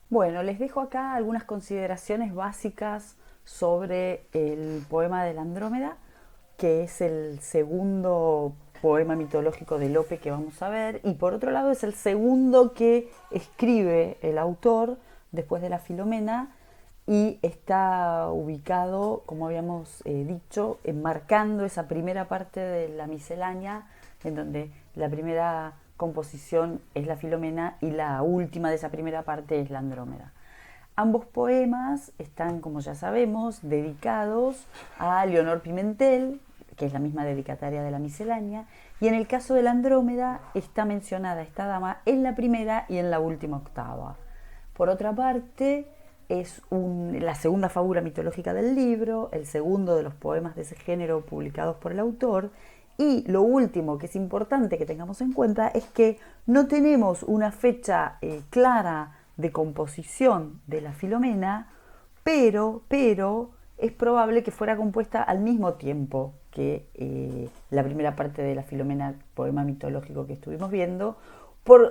Bueno, les dejo acá algunas consideraciones básicas sobre el poema de la Andrómeda, que es el segundo poema mitológico de Lope que vamos a ver, y por otro lado es el segundo que escribe el autor después de la Filomena y está ubicado, como habíamos dicho, enmarcando esa primera parte de la miscelánea, en donde la primera composición es la Filomena y la última de esa primera parte es la Andrómeda. Ambos poemas están, como ya sabemos, dedicados a Leonor Pimentel, que es la misma dedicataria de la miscelánea, y en el caso de la Andrómeda está mencionada esta dama en la primera y en la última octava. Por otra parte, es la segunda fábula mitológica del libro, el segundo de los poemas de ese género publicados por el autor, y lo último que es importante que tengamos en cuenta es que no tenemos una fecha clara de composición de la Filomena, pero es probable que fuera compuesta al mismo tiempo que la primera parte de la Filomena, poema mitológico que estuvimos viendo,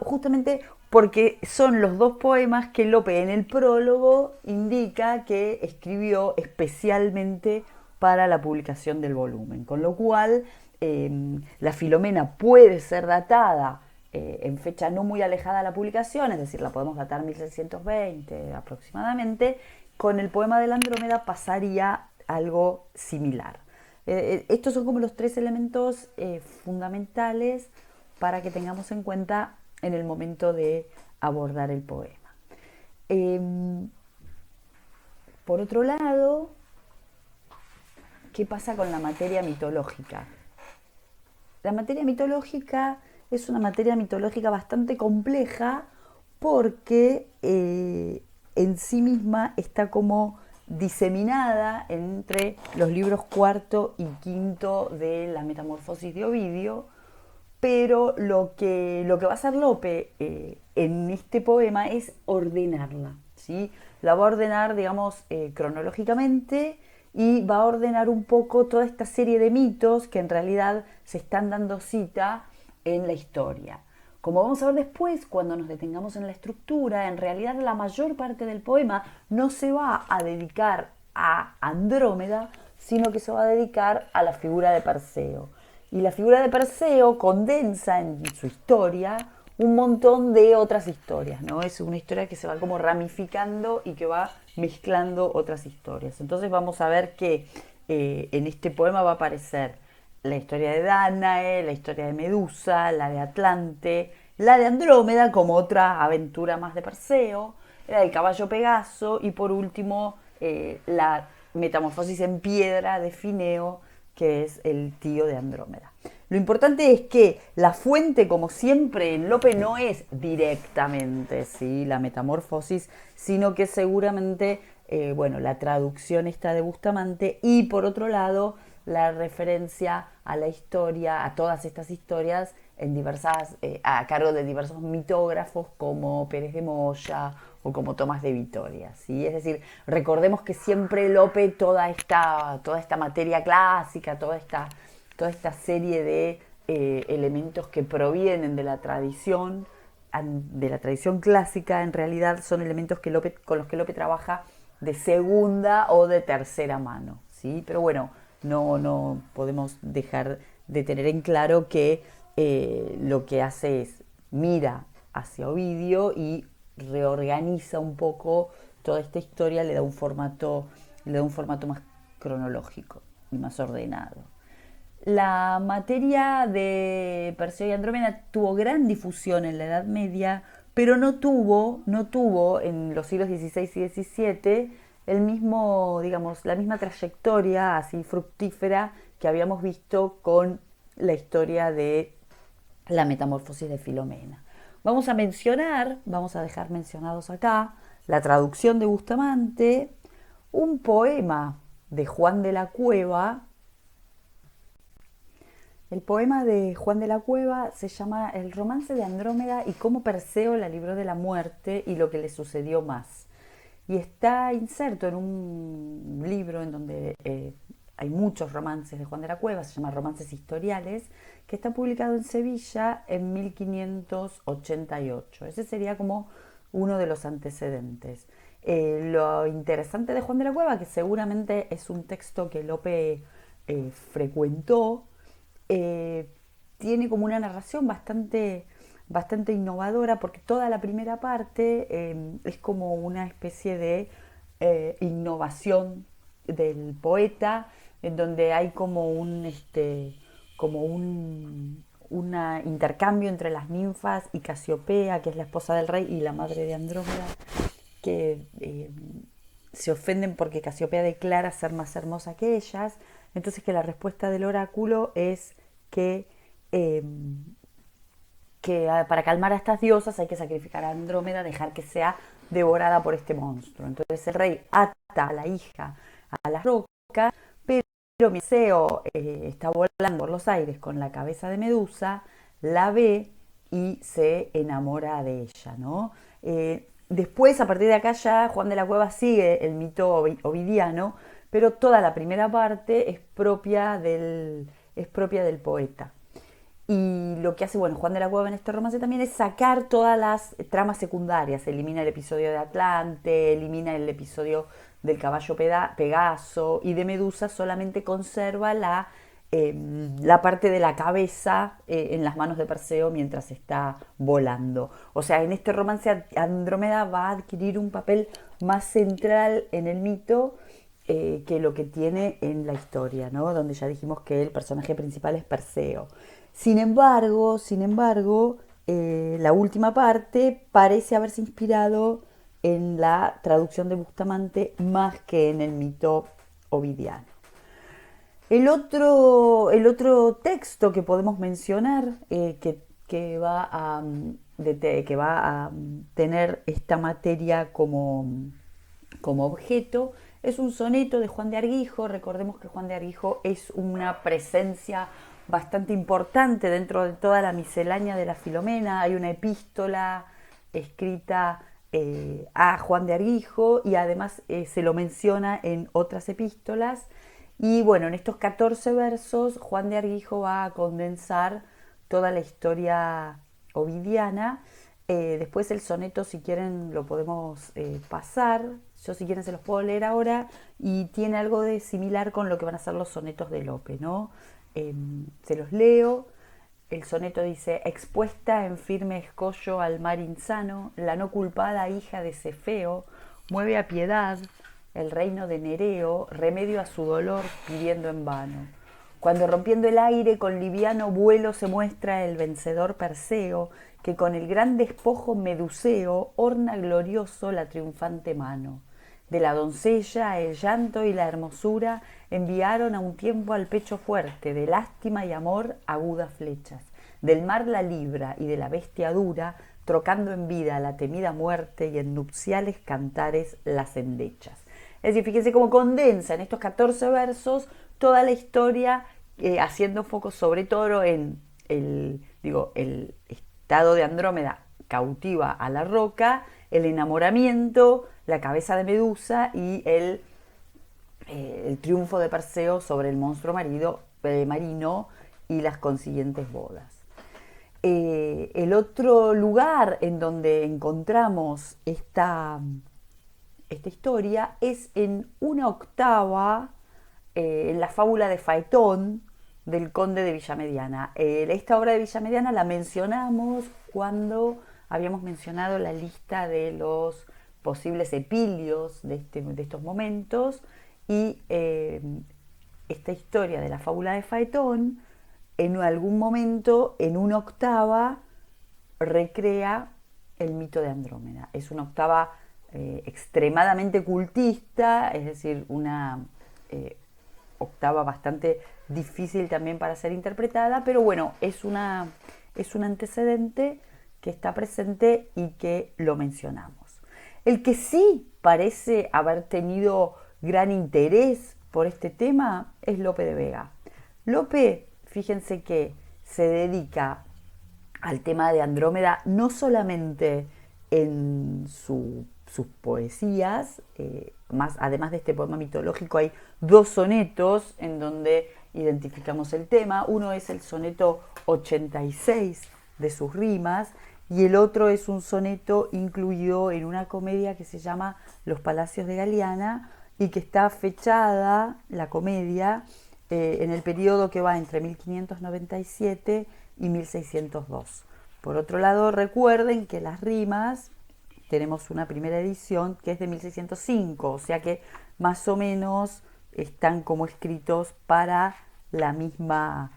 justamente porque son los dos poemas que Lope en el prólogo indica que escribió especialmente para la publicación del volumen, con lo cual la Filomena puede ser datada en fecha no muy alejada a la publicación, es decir, la podemos datar 1620 aproximadamente. Con el poema de la Andrómeda pasaría algo similar. Estos son como los tres elementos fundamentales para que tengamos en cuenta en el momento de abordar el poema. Eh, por otro lado, ¿qué pasa con la materia mitológica? La materia mitológica es una materia mitológica bastante compleja porque en sí misma está como diseminada entre los libros cuarto y quinto de la Metamorfosis de Ovidio, pero lo que va a hacer Lope en este poema es ordenarla, ¿sí? La va a ordenar, digamos, cronológicamente y va a ordenar un poco toda esta serie de mitos que en realidad se están dando cita en la historia. Como vamos a ver después, cuando nos detengamos en la estructura, en realidad la mayor parte del poema no se va a dedicar a Andrómeda, sino que se va a dedicar a la figura de Perseo. Y la figura de Perseo condensa en su historia un montón de otras historias, ¿no? Es una historia que se va como ramificando y que va mezclando otras historias. Entonces vamos a ver que en este poema va a aparecer la historia de Danae, la historia de Medusa, la de Atlante, la de Andrómeda como otra aventura más de Perseo, la del caballo Pegaso y por último la metamorfosis en piedra de Fineo, que es el tío de Andrómeda. Lo importante es que la fuente, como siempre en Lope, no es directamente, ¿sí?, la metamorfosis, sino que seguramente, bueno, la traducción está de Bustamante y por otro lado la referencia a la historia, a todas estas historias en diversas, a cargo de diversos mitógrafos como Pérez de Moya o como Tomás de Vitoria, ¿sí? Es decir, recordemos que siempre Lope toda esta materia clásica, toda esta serie de elementos que provienen de la tradición clásica, en realidad son elementos con los que Lope trabaja de segunda o de tercera mano, ¿sí? Pero bueno, no podemos dejar de tener en claro que lo que hace es mira hacia Ovidio y reorganiza un poco toda esta historia, le da un formato más cronológico y más ordenado. La materia de Perseo y Andrómeda tuvo gran difusión en la Edad Media, pero no tuvo en los siglos XVI y XVII el mismo, digamos, la misma trayectoria así fructífera que habíamos visto con la historia de la metamorfosis de Filomena. Vamos a dejar mencionados acá la traducción de Bustamante, un poema de Juan de la Cueva. El poema de Juan de la Cueva se llama El romance de Andrómeda y cómo Perseo la libró de la muerte y lo que le sucedió más. Y está inserto en un libro en donde hay muchos romances de Juan de la Cueva, se llama Romances Historiales, que está publicado en Sevilla en 1588. Ese sería como uno de los antecedentes. Lo interesante de Juan de la Cueva, que seguramente es un texto que Lope frecuentó, eh, tiene como una narración bastante innovadora, porque toda la primera parte es como una especie de innovación del poeta, en donde hay como un intercambio entre las ninfas y Casiopea, que es la esposa del rey, y la madre de Andrómeda, que se ofenden porque Casiopea declara ser más hermosa que ellas. Entonces que la respuesta del oráculo es que, eh, para calmar a estas diosas hay que sacrificar a Andrómeda, dejar que sea devorada por este monstruo. Entonces el rey ata a la hija a la roca, pero Miseo está volando por los aires con la cabeza de Medusa, la ve y se enamora de ella, ¿no? Después, a partir de acá ya, Juan de la Cueva sigue el mito ovidiano, pero toda la primera parte es propia del poeta. Y lo que hace, bueno, Juan de la Cueva en este romance también es sacar todas las tramas secundarias. Elimina el episodio de Atlante, elimina el episodio del caballo Pegaso, y de Medusa solamente conserva la parte de la cabeza en las manos de Perseo mientras está volando. O sea, en este romance Andrómeda va a adquirir un papel más central en el mito que lo que tiene en la historia, ¿no? Donde ya dijimos que el personaje principal es Perseo. Sin embargo, la última parte parece haberse inspirado en la traducción de Bustamante más que en el mito ovidiano. El otro texto que podemos mencionar que va a tener esta materia como objeto es un soneto de Juan de Arguijo. Recordemos que Juan de Arguijo es una presencia bastante importante dentro de toda la miscelánea de la Filomena. Hay una epístola escrita a Juan de Arguijo, y además se lo menciona en otras epístolas. Y bueno, en estos 14 versos Juan de Arguijo va a condensar toda la historia ovidiana. Después el soneto, si quieren, lo podemos pasar. Yo, si quieren, se los puedo leer ahora, y tiene algo de similar con lo que van a ser los sonetos de Lope, ¿no? Se los leo. El soneto dice: expuesta en firme escollo al mar insano, la no culpada hija de Cefeo mueve a piedad el reino de Nereo, remedio a su dolor pidiendo en vano. Cuando rompiendo el aire con liviano vuelo se muestra el vencedor Perseo, que con el gran despojo meduseo orna glorioso la triunfante mano. De la doncella el llanto y la hermosura enviaron a un tiempo al pecho fuerte, de lástima y amor agudas flechas. Del mar la libra y de la bestia dura, trocando en vida la temida muerte, y en nupciales cantares las endechas. Es decir, fíjense cómo condensa en estos 14 versos toda la historia, haciendo foco sobre todo en el estado de Andrómeda cautiva a la roca, el enamoramiento, la cabeza de Medusa y el triunfo de Perseo sobre el monstruo marino y las consiguientes bodas. El otro lugar en donde encontramos esta historia es en una octava, en la fábula de Faetón del conde de Villamediana. Esta obra de Villamediana la mencionamos cuando habíamos mencionado la lista de los posibles epilios de estos momentos, y esta historia de la fábula de Faetón en algún momento, en una octava, recrea el mito de Andrómeda. Es una octava extremadamente cultista, es decir, una octava bastante difícil también para ser interpretada, pero bueno, es un antecedente que está presente y que lo mencionamos. El que sí parece haber tenido gran interés por este tema es Lope de Vega. Lope, fíjense que se dedica al tema de Andrómeda no solamente en sus poesías, además de este poema mitológico hay 2 sonetos en donde identificamos el tema. Uno es el soneto 86 de sus rimas, y el otro es un soneto incluido en una comedia que se llama Los Palacios de Galiana y que está fechada, la comedia, en el periodo que va entre 1597 y 1602. Por otro lado, recuerden que las rimas, tenemos una primera edición que es de 1605, o sea que más o menos están como escritos para la misma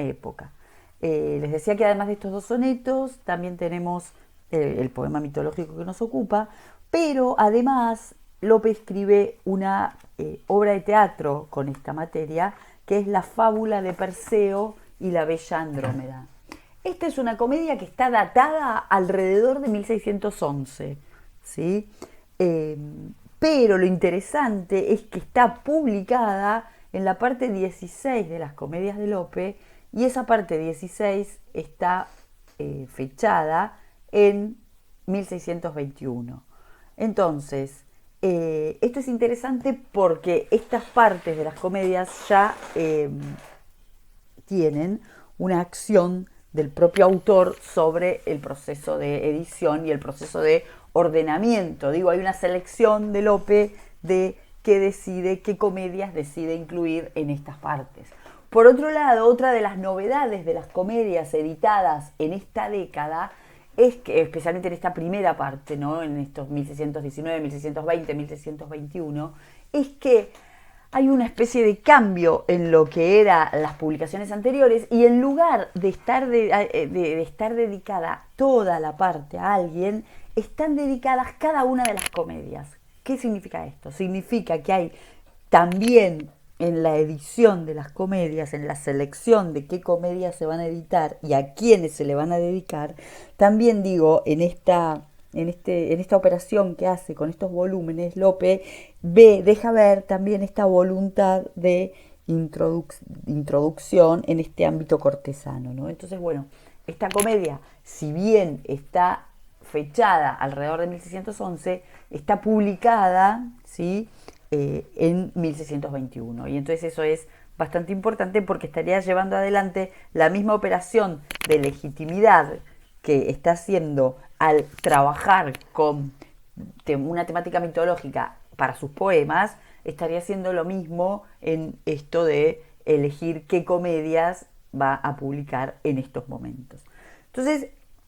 época. Les decía que además de estos dos sonetos, también tenemos el poema mitológico que nos ocupa, pero además Lope escribe una obra de teatro con esta materia, que es la fábula de Perseo y la bella Andrómeda. Esta es una comedia que está datada alrededor de 1611, ¿sí? Eh, pero lo interesante es que está publicada en la parte 16 de las comedias de Lope y esa parte 16 está fechada en 1621. Entonces, esto es interesante porque estas partes de las comedias ya tienen una acción del propio autor sobre el proceso de edición y el proceso de ordenamiento. Digo, hay una selección de Lope de qué comedias decide incluir en estas partes. Por otro lado, otra de las novedades de las comedias editadas en esta década es que, especialmente en esta primera parte, ¿no? En estos 1619, 1620, 1621, es que hay una especie de cambio en lo que eran las publicaciones anteriores y en lugar de estar dedicada toda la parte a alguien, están dedicadas cada una de las comedias. ¿Qué significa esto? Significa que hay también en la edición de las comedias, en la selección de qué comedias se van a editar y a quiénes se le van a dedicar, también digo, en esta operación que hace con estos volúmenes, Lope deja ver también esta voluntad de introducción en este ámbito cortesano, ¿no? Entonces, bueno, esta comedia, si bien está fechada alrededor de 1611, está publicada, ¿sí? En 1621. Y entonces eso es bastante importante porque estaría llevando adelante la misma operación de legitimidad que está haciendo al trabajar con una temática mitológica para sus poemas, estaría haciendo lo mismo en esto de elegir qué comedias va a publicar en estos momentos. Entonces,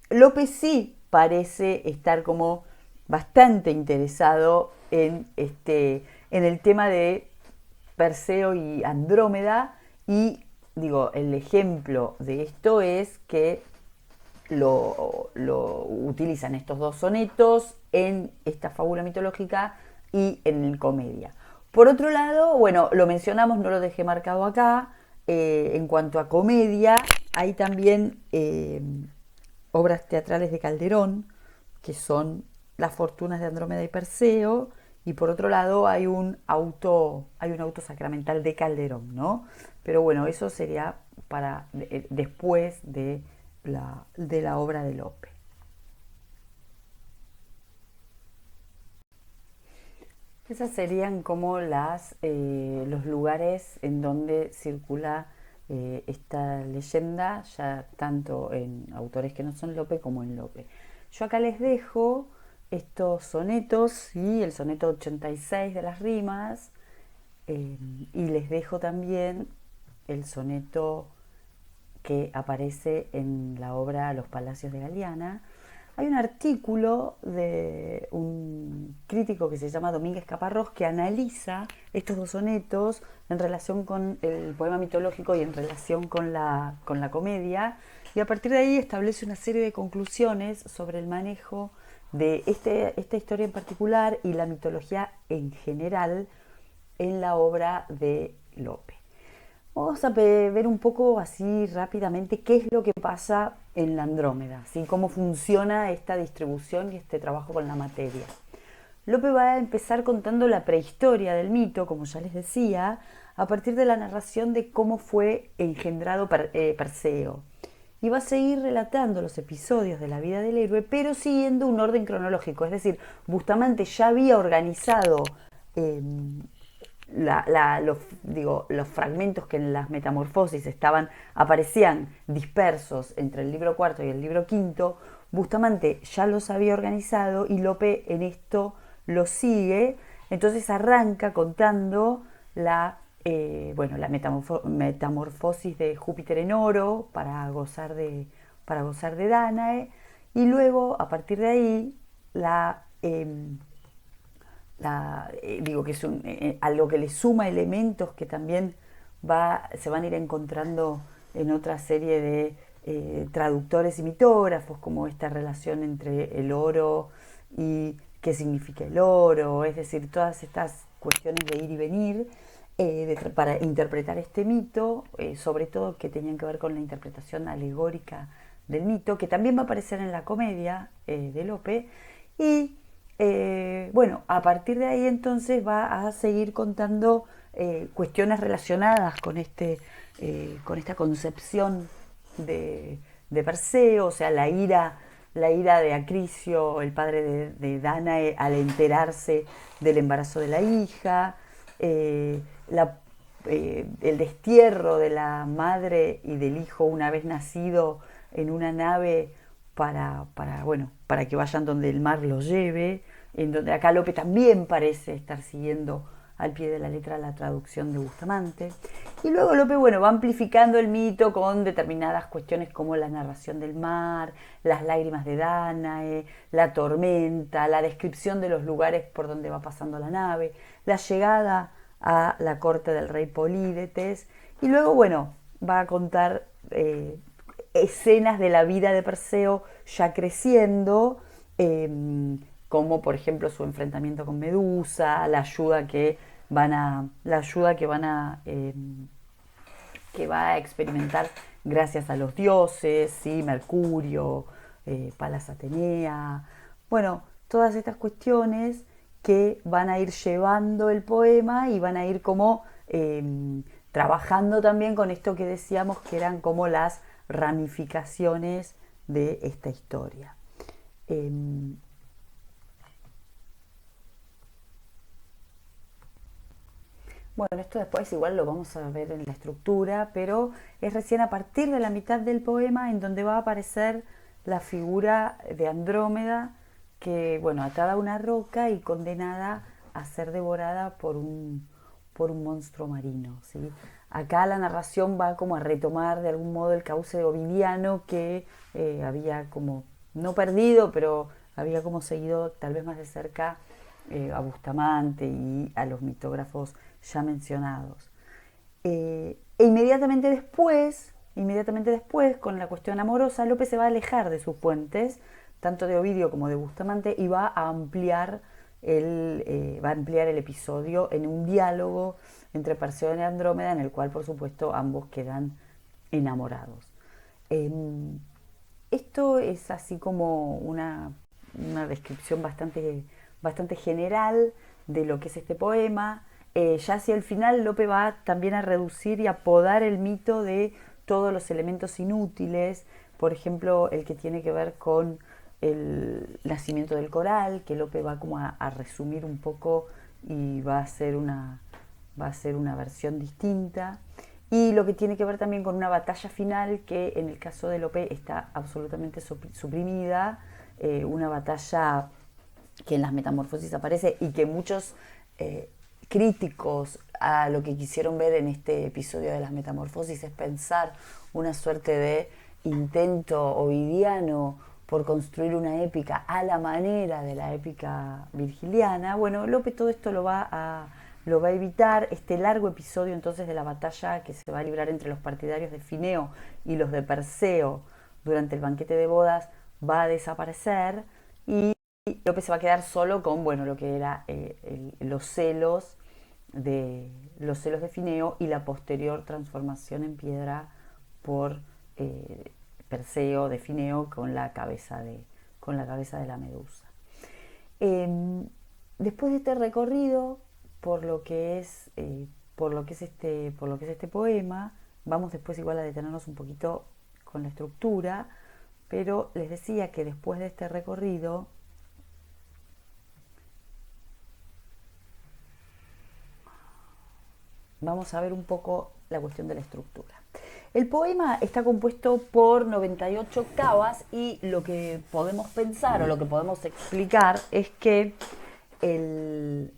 López sí parece estar como bastante interesado en el tema de Perseo y Andrómeda y digo, el ejemplo de esto es que lo utilizan estos dos sonetos en esta fábula mitológica y en el comedia. Por otro lado, bueno, lo mencionamos, no lo dejé marcado acá, en cuanto a comedia, hay también obras teatrales de Calderón, que son Las fortunas de Andrómeda y Perseo, y por otro lado hay un auto sacramental de Calderón, ¿no? Pero bueno, eso sería para después de la obra de Lope. Esas serían como los lugares en donde circula esta leyenda, ya tanto en autores que no son Lope como en Lope. Yo acá les dejo estos sonetos, y el soneto 86 de las rimas, y les dejo también el soneto que aparece en la obra Los Palacios de Galiana. Hay un artículo de un crítico que se llama Domínguez Caparrós que analiza estos dos sonetos en relación con el poema mitológico y en relación con la comedia, y a partir de ahí establece una serie de conclusiones sobre el manejo de esta historia en particular y la mitología en general en la obra de Lope. Vamos a ver un poco así rápidamente qué es lo que pasa en la Andrómeda, ¿sí? Cómo funciona esta distribución y este trabajo con la materia. Lope va a empezar contando la prehistoria del mito, como ya les decía, a partir de la narración de cómo fue engendrado Perseo. Y va a seguir relatando los episodios de la vida del héroe, pero siguiendo un orden cronológico. Es decir, Bustamante ya había organizado los fragmentos que en las metamorfosis aparecían dispersos entre el libro cuarto y el libro quinto, Bustamante ya los había organizado y Lope en esto lo sigue, entonces arranca contando la metamorfosis de Júpiter en oro para gozar de Dánae, y luego a partir de ahí digo que es a lo que le suma elementos que también se van a ir encontrando en otra serie de traductores y mitógrafos, como esta relación entre el oro y qué significa el oro, es decir, todas estas cuestiones de ir y venir para interpretar este mito, sobre todo que tenían que ver con la interpretación alegórica del mito, que también va a aparecer en la comedia de Lope, y bueno, a partir de ahí entonces va a seguir contando cuestiones relacionadas con esta concepción de Perseo, o sea, la ira de Acrisio, el padre de Danae, al enterarse del embarazo de la hija, eh, la, el destierro de la madre y del hijo una vez nacido en una nave bueno, para que vayan donde el mar los lleve, en donde acá Lope también parece estar siguiendo al pie de la letra la traducción de Bustamante. Y luego Lope, bueno, va amplificando el mito con determinadas cuestiones como la narración del mar, las lágrimas de Dánae, la tormenta, la descripción de los lugares por donde va pasando la nave, la llegada a la corte del rey Polídetes, y luego, bueno, va a contar escenas de la vida de Perseo ya creciendo, como por ejemplo su enfrentamiento con Medusa, la ayuda que va a experimentar gracias a los dioses, ¿sí? Mercurio, Palas Atenea, bueno, todas estas cuestiones que van a ir llevando el poema y van a ir como trabajando también con esto que decíamos que eran como las ramificaciones de esta historia. Eh, Bueno, esto después igual lo vamos a ver en la estructura, pero es recién a partir de la mitad del poema en donde va a aparecer la figura de Andrómeda, que, bueno, atada a una roca y condenada a ser devorada por un monstruo marino, ¿sí? Acá la narración va como a retomar de algún modo el cauce ovidiano que había como, no perdido, pero había como seguido tal vez más de cerca a Bustamante y a los mitógrafos ya mencionados. Inmediatamente después, con la cuestión amorosa, López se va a alejar de sus fuentes, tanto de Ovidio como de Bustamante, y va a ampliar el episodio en un diálogo entre Perseo y Andrómeda, en el cual, por supuesto, ambos quedan enamorados. Eh, Esto es así como una descripción bastante general de lo que es este poema. Ya hacia el final Lope va también a reducir y a podar el mito de todos los elementos inútiles, por ejemplo, el que tiene que ver con el nacimiento del coral, que Lope va como a resumir un poco y va a ser una versión distinta. Y lo que tiene que ver también con una batalla final que en el caso de Lope está absolutamente suprimida, una batalla que en las Metamorfosis aparece y que muchos críticos a lo que quisieron ver en este episodio de las Metamorfosis es pensar una suerte de intento ovidiano por construir una épica a la manera de la épica virgiliana. Bueno, Lope todo esto lo va a evitar. Este largo episodio entonces de la batalla que se va a librar entre los partidarios de Fineo y los de Perseo durante el banquete de bodas va a desaparecer, y Lope se va a quedar solo con, bueno, lo que era los celos de Fineo y la posterior transformación en piedra por Perseo de Fineo con la cabeza de la medusa. Después de este recorrido por lo que es por lo que es este poema, vamos después igual a detenernos un poquito con la estructura, pero les decía que después de este recorrido vamos a ver un poco la cuestión de la estructura. El poema está compuesto por 98 octavas y lo que podemos pensar o lo que podemos explicar es que el...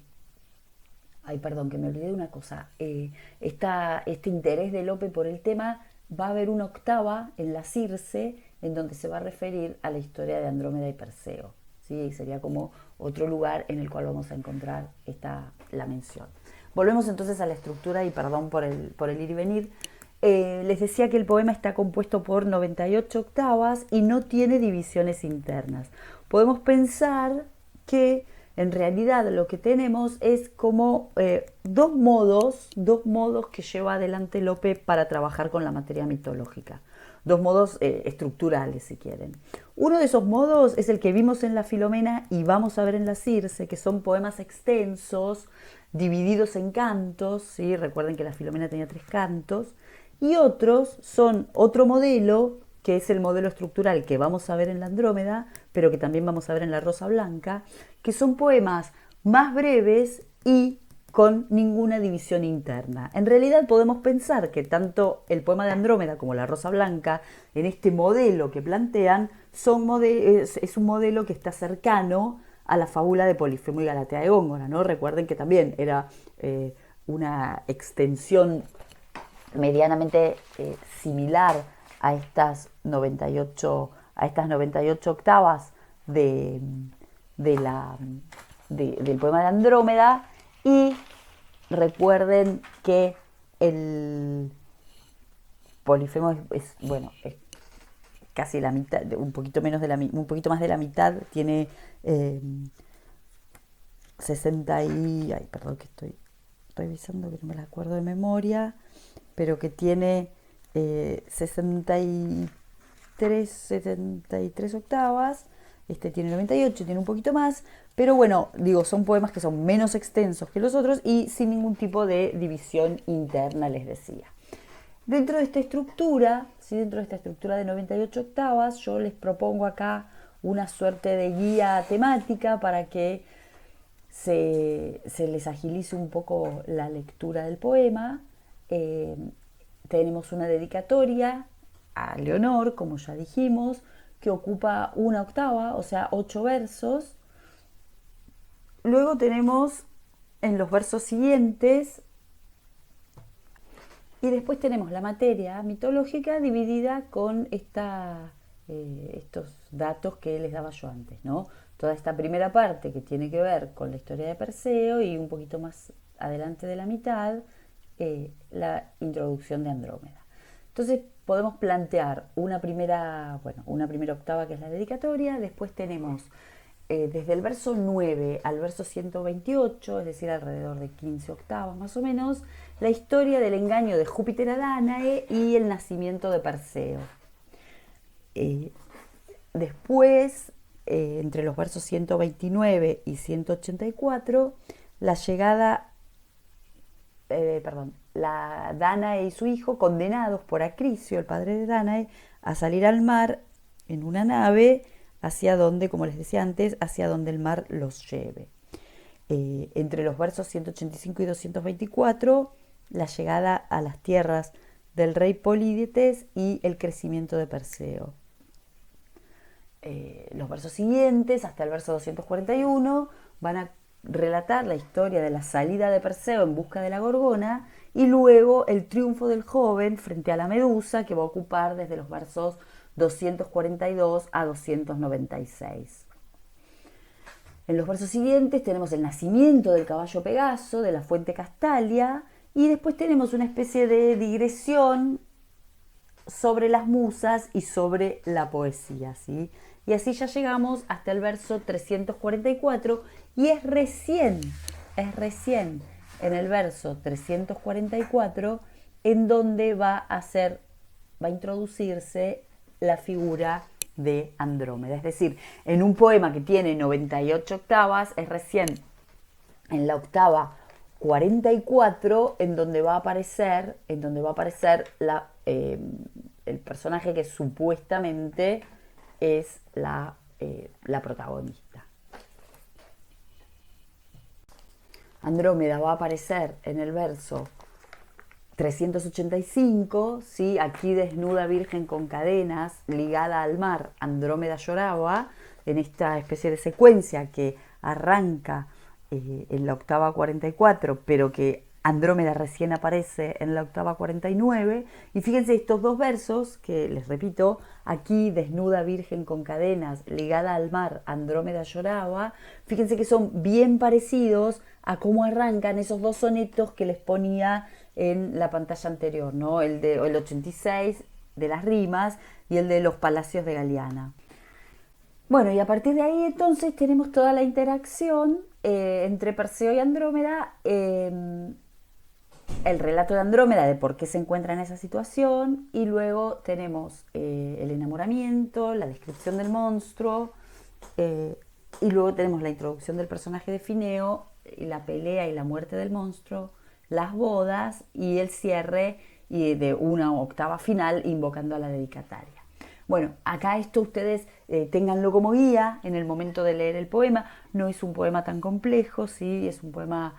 Ay, perdón, que me olvidé de una cosa. Este interés de Lope por el tema, va a haber una octava en la Circe en donde se va a referir a la historia de Andrómeda y Perseo. ¿Sí? Sería como otro lugar en el cual vamos a encontrar la mención. Volvemos entonces a la estructura y perdón por el ir y venir. Les decía que el poema está compuesto por 98 octavas y no tiene divisiones internas. Podemos pensar que en realidad lo que tenemos es como dos modos que lleva adelante Lope para trabajar con la materia mitológica. Dos modos estructurales, si quieren. Uno de esos modos es el que vimos en la Filomena y vamos a ver en la Circe, que son poemas extensos, divididos en cantos, ¿sí? Recuerden que la Filomena tenía 3 cantos, y otros son otro modelo, que es el modelo estructural que vamos a ver en la Andrómeda, pero que también vamos a ver en la Rosa Blanca, que son poemas más breves y con ninguna división interna. En realidad podemos pensar que tanto el poema de Andrómeda como la Rosa Blanca, en este modelo que plantean, es un modelo que está cercano a la fábula de Polifemo y Galatea de Góngora, ¿no? Recuerden que también era una extensión medianamente similar a estas 98 octavas del poema de Andrómeda, y recuerden que el Polifemo es casi la mitad, un poquito más de la mitad, tiene 60 y... Ay, perdón que estoy revisando, que no me la acuerdo de memoria, pero que tiene 73 octavas. Este tiene 98, tiene un poquito más, pero bueno, digo, son poemas que son menos extensos que los otros y sin ningún tipo de división interna, les decía. Dentro de esta estructura, ¿sí? Dentro de esta estructura de 98 octavas, yo les propongo acá una suerte de guía temática para que se les agilice un poco la lectura del poema. Tenemos una dedicatoria a Leonor, como ya dijimos, que ocupa una octava, o sea, 8 versos. Luego tenemos en los versos siguientes, y después tenemos la materia mitológica dividida con estos datos que les daba yo antes, ¿no? Toda esta primera parte que tiene que ver con la historia de Perseo y un poquito más adelante de la mitad, la introducción de Andrómeda. Entonces podemos plantear una primera octava que es la dedicatoria, después tenemos desde el verso 9 al verso 128, es decir, alrededor de 15 octavas más o menos, la historia del engaño de Júpiter a Dánae y el nacimiento de Perseo. Después, entre los versos 129 y 184, la Dánae y su hijo condenados por Acrisio, el padre de Dánae, a salir al mar en una nave hacia donde, como les decía antes, hacia donde el mar los lleve. Entre los versos 185 y 224, la llegada a las tierras del rey Polídetes y el crecimiento de Perseo. Los versos siguientes, hasta el verso 241, van a relatar la historia de la salida de Perseo en busca de la Gorgona y luego el triunfo del joven frente a la Medusa, que va a ocupar desde los versos 242 a 296. En los versos siguientes tenemos el nacimiento del caballo Pegaso, de la fuente Castalia, y después tenemos una especie de digresión sobre las musas y sobre la poesía, ¿sí? Y así ya llegamos hasta el verso 344 y es recién en el verso 344 en donde va a introducirse la figura de Andrómeda. Es decir, en un poema que tiene 98 octavas, es recién en la octava 44 en donde va a aparecer el personaje que supuestamente es la protagonista. Andrómeda va a aparecer en el verso 385, ¿sí? Aquí desnuda virgen con cadenas, ligada al mar, Andrómeda lloraba, en esta especie de secuencia que arranca en la octava 44, pero que Andrómeda recién aparece en la octava 49. Y fíjense estos dos versos que les repito: aquí desnuda virgen con cadenas, ligada al mar, Andrómeda lloraba. Fíjense que son bien parecidos a cómo arrancan esos dos sonetos que les ponía en la pantalla anterior, ¿no? El 86 de las rimas y el de los palacios de Galeana. Bueno, y a partir de ahí entonces tenemos toda la interacción entre Perseo y Andrómeda, el relato de Andrómeda de por qué se encuentra en esa situación, y luego tenemos el enamoramiento, la descripción del monstruo, y luego tenemos la introducción del personaje de Fineo, y la pelea y la muerte del monstruo, las bodas y el cierre y de una octava final invocando a la dedicataria. Bueno, acá esto ustedes ténganlo como guía en el momento de leer el poema. No es un poema tan complejo, ¿sí? Es un poema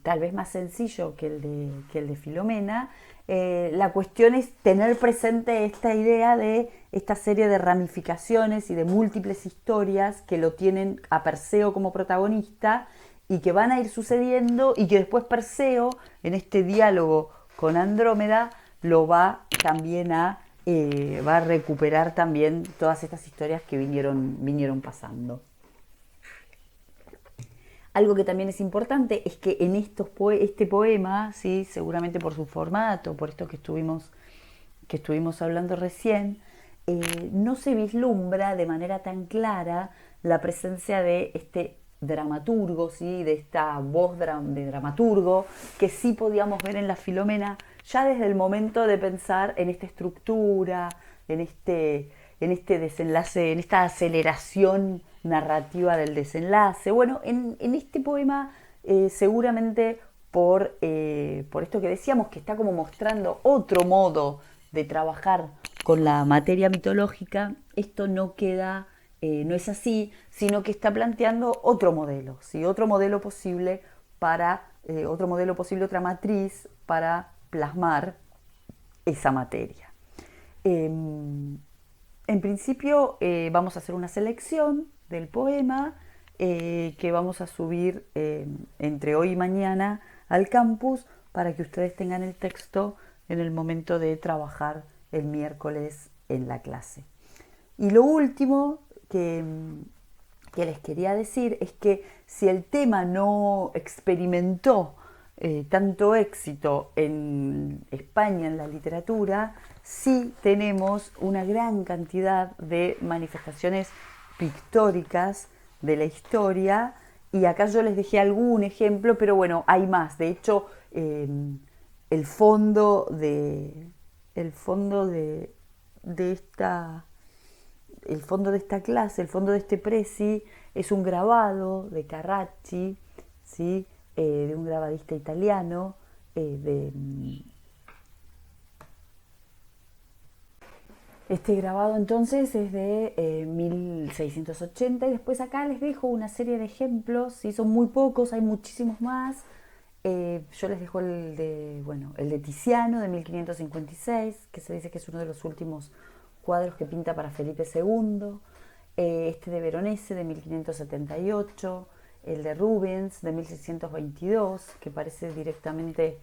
tal vez más sencillo que el de Filomena. La cuestión es tener presente esta idea de esta serie de ramificaciones y de múltiples historias que lo tienen a Perseo como protagonista y que van a ir sucediendo, y que después Perseo, en este diálogo con Andrómeda, lo va también va a recuperar también todas estas historias que vinieron pasando. Algo que también es importante es que en este poema, ¿sí? Seguramente por su formato, por esto que estuvimos hablando recién, no se vislumbra de manera tan clara la presencia de este dramaturgo, ¿sí? De esta voz de dramaturgo, que sí podíamos ver en la Filomena ya desde el momento de pensar en esta estructura, en este desenlace, en esta aceleración narrativa del desenlace. Bueno, en este poema seguramente por esto que decíamos, que está como mostrando otro modo de trabajar con la materia mitológica, esto no queda, no es así, sino que está planteando otro modelo, ¿sí? Otro modelo posible otra matriz para plasmar esa materia. En principio vamos a hacer una selección del poema que vamos a subir entre hoy y mañana al campus para que ustedes tengan el texto en el momento de trabajar el miércoles en la clase. Y lo último que les quería decir es que si el tema no experimentó tanto éxito en España en la literatura, sí tenemos una gran cantidad de manifestaciones pictóricas de la historia, y acá yo les dejé algún ejemplo, pero bueno, hay más. De hecho, el fondo de esta clase, el fondo de este presi, es un grabado de Carracci, ¿sí? De un grabadista italiano, este grabado entonces es de 1680, y después acá les dejo una serie de ejemplos, ¿sí? Son muy pocos, hay muchísimos más. Yo les dejo el de Tiziano de 1556, que se dice que es uno de los últimos cuadros que pinta para Felipe II. Este de Veronese de 1578, el de Rubens de 1622, que parece directamente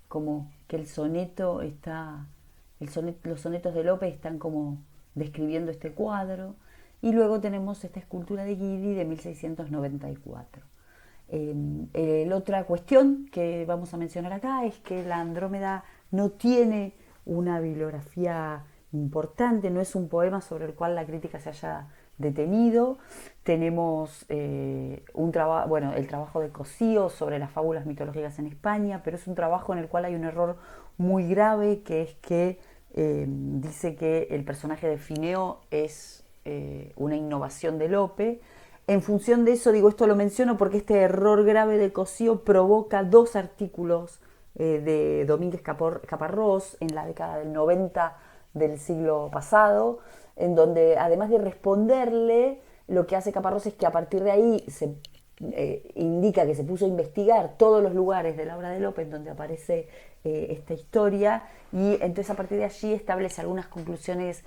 como que los sonetos de Lope están como describiendo este cuadro. Y luego tenemos esta escultura de Guidi de 1694. Otra cuestión que vamos a mencionar acá es que la Andrómeda no tiene una bibliografía importante, no es un poema sobre el cual la crítica se haya detenido. Tenemos el trabajo de Cosío sobre las fábulas mitológicas en España, pero es un trabajo en el cual hay un error muy grave, que es que dice que el personaje de Fineo es una innovación de Lope. En función de eso, esto lo menciono porque este error grave de Cosío provoca dos artículos de Domínguez Caparrós en la década del 90 del siglo pasado, en donde además de responderle, lo que hace Caparrós es que a partir de ahí se indica que se puso a investigar todos los lugares de la obra de Lope donde aparece esta historia, y entonces a partir de allí establece algunas conclusiones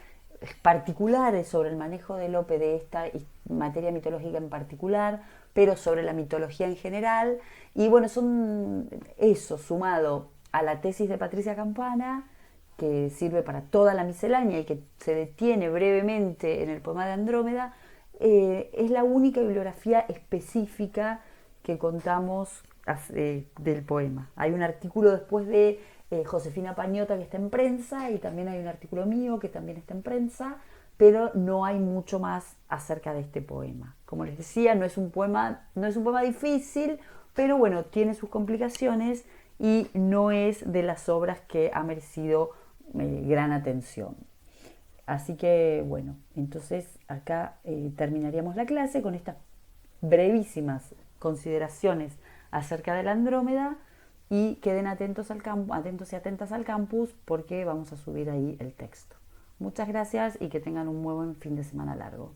particulares sobre el manejo de Lope de esta materia mitológica en particular, pero sobre la mitología en general. Y bueno, son eso, sumado a la tesis de Patricia Campana, que sirve para toda la miscelánea y que se detiene brevemente en el poema de Andrómeda, es la única bibliografía específica que contamos del poema. Hay un artículo después de Josefina Pañota que está en prensa, y también hay un artículo mío que también está en prensa, pero no hay mucho más acerca de este poema. Como les decía, no es un poema difícil, pero bueno, tiene sus complicaciones y no es de las obras que ha merecido gran atención. Así que bueno, entonces acá terminaríamos la clase con estas brevísimas consideraciones acerca de la Andrómeda, y queden atentos y atentas al campus, porque vamos a subir ahí el texto. Muchas gracias y que tengan un muy buen fin de semana largo.